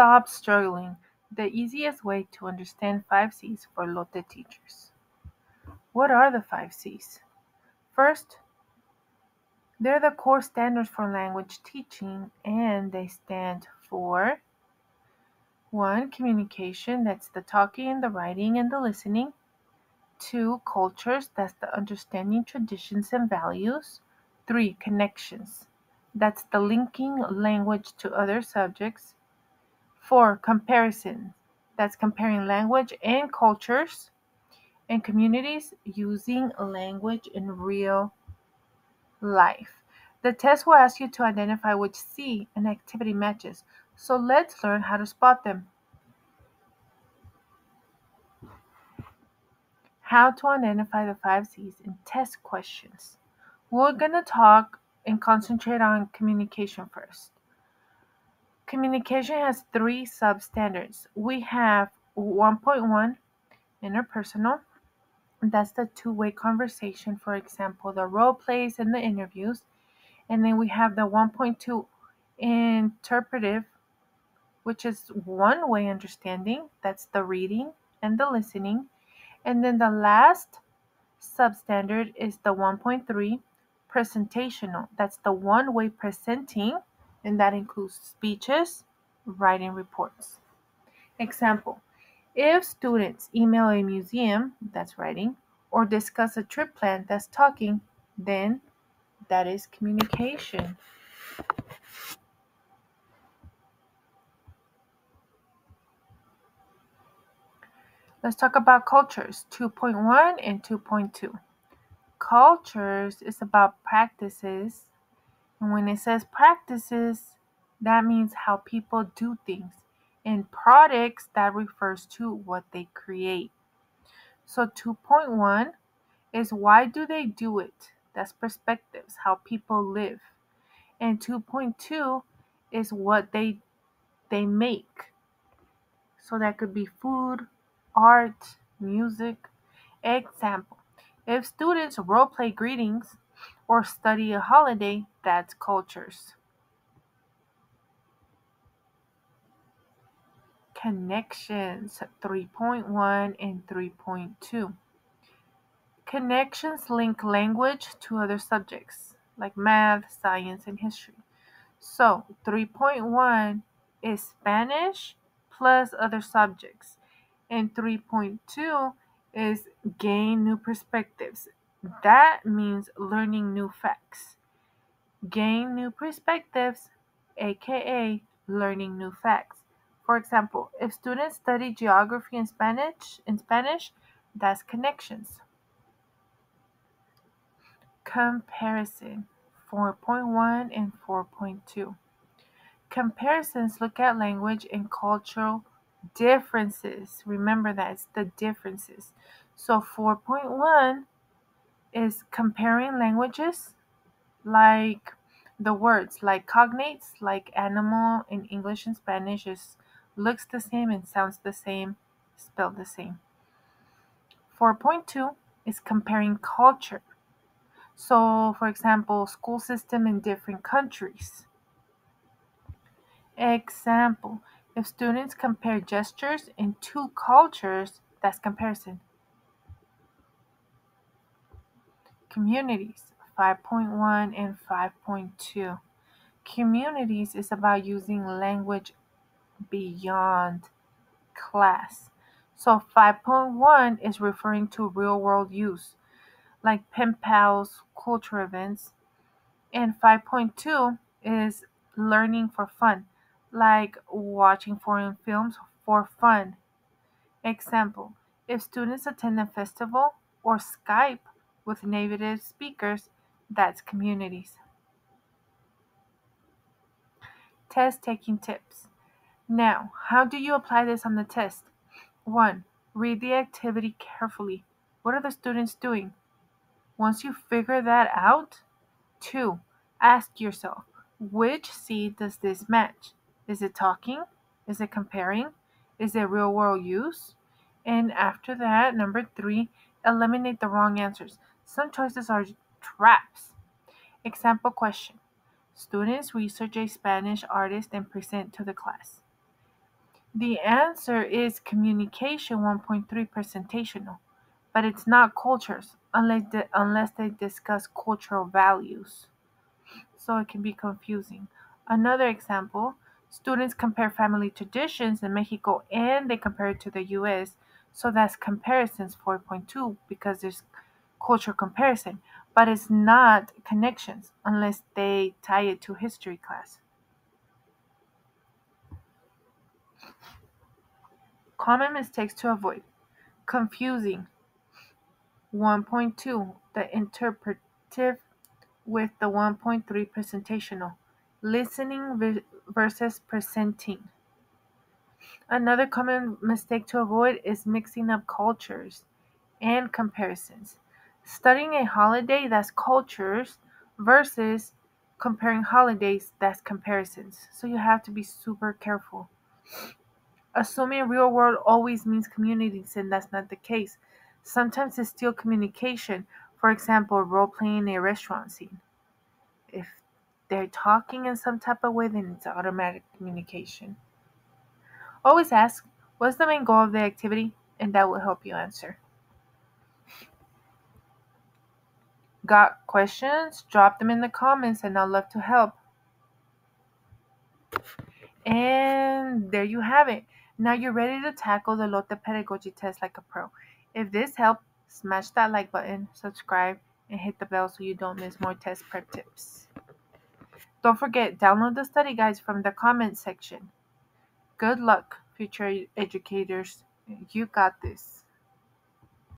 Stop struggling. The easiest way to understand 5 C's for Lotte teachers. What are the 5 C's? First, they're the core standards for language teaching, and they stand for 1. Communication, that's the talking, the writing, and the listening. 2. Cultures, that's the understanding traditions and values. 3. Connections, that's the linking language to other subjects. 4. Comparison, that's comparing language and cultures and communities using language in real life. The test will ask you to identify which C an activity matches. So let's learn how to spot them. How to identify the 5 C's in test questions. We're going to talk and concentrate on communication first. Communication has 3 substandards. We have 1.1, interpersonal. That's the two-way conversation, for example, the role plays and the interviews. And then we have the 1.2, interpretive, which is one-way understanding. That's the reading and the listening. And then the last substandard is the 1.3, presentational. That's the one-way presenting, and that includes speeches, writing reports. Example, if students email a museum, that's writing, or discuss a trip plan, that's talking, then that is communication. Let's talk about cultures, 2.1 and 2.2. Cultures is about practices, and when it says practices, that means how people do things. And products, that refers to what they create. So 2.1 is why do they do it? That's perspectives, how people live. And 2.2 is what they make. So that could be food, art, music. Example, if students role play greetings or study a holiday, that's cultures. Connections, 3.1 and 3.2. Connections link language to other subjects like math, science, and history. So 3.1 is Spanish plus other subjects, and 3.2 is gain new perspectives. That means learning new facts. Gain new perspectives, aka learning new facts. For example, if students study geography in Spanish, that's connections. Comparison, 4.1 and 4.2. Comparisons look at language and cultural differences. Remember that it's the differences. So 4.1 is comparing languages, like the words like cognates, like animal in English and Spanish is looks the same and sounds the same, spelled the same. 4.2 is comparing culture. So, for example, school system in different countries. Example, if students compare gestures in two cultures, that's comparison. Communities, 5.1 and 5.2. Communities is about using language beyond class. So 5.1 is referring to real world use, like pen pals, culture events, and 5.2 is learning for fun, like watching foreign films for fun. Example, if students attend a festival or Skype with native speakers, that's communities. Test taking tips. Now, how do you apply this on the test? 1. Read the activity carefully. What are the students doing? Once you figure that out, 2. Ask yourself, which C does this match? Is it talking? Is it comparing? Is it real world use? And after that, number 3, eliminate the wrong answers. Some choices are traps. Example question. Students research a Spanish artist and present to the class. The answer is communication 1.3 presentational, but it's not cultures unless they discuss cultural values. So it can be confusing. Another example, students compare family traditions in Mexico and they compare it to the US. So that's comparisons 4.2 because there's cultural comparison, but it's not connections unless they tie it to history class. Common mistakes to avoid. Confusing 1.2, the interpretive with the 1.3 presentational. Listening versus presenting. Another common mistake to avoid is mixing up cultures and comparisons. Studying a holiday that's cultures versus comparing holidays that's comparisons. So you have to be super careful. Assuming real world always means communities, and that's not the case. Sometimes it's still communication. For example, role playing a restaurant scene. If they're talking in some type of way, then it's automatic communication. Always ask, what's the main goal of the activity? And that will help you answer. Got questions? Drop them in the comments and I'd love to help. And there you have it. Now you're ready to tackle the Lotte Pedagogy test like a pro. If this helped, smash that like button, subscribe, and hit the bell so you don't miss more test prep tips. Don't forget, download the study guides from the comment section. Good luck, future educators. You got this.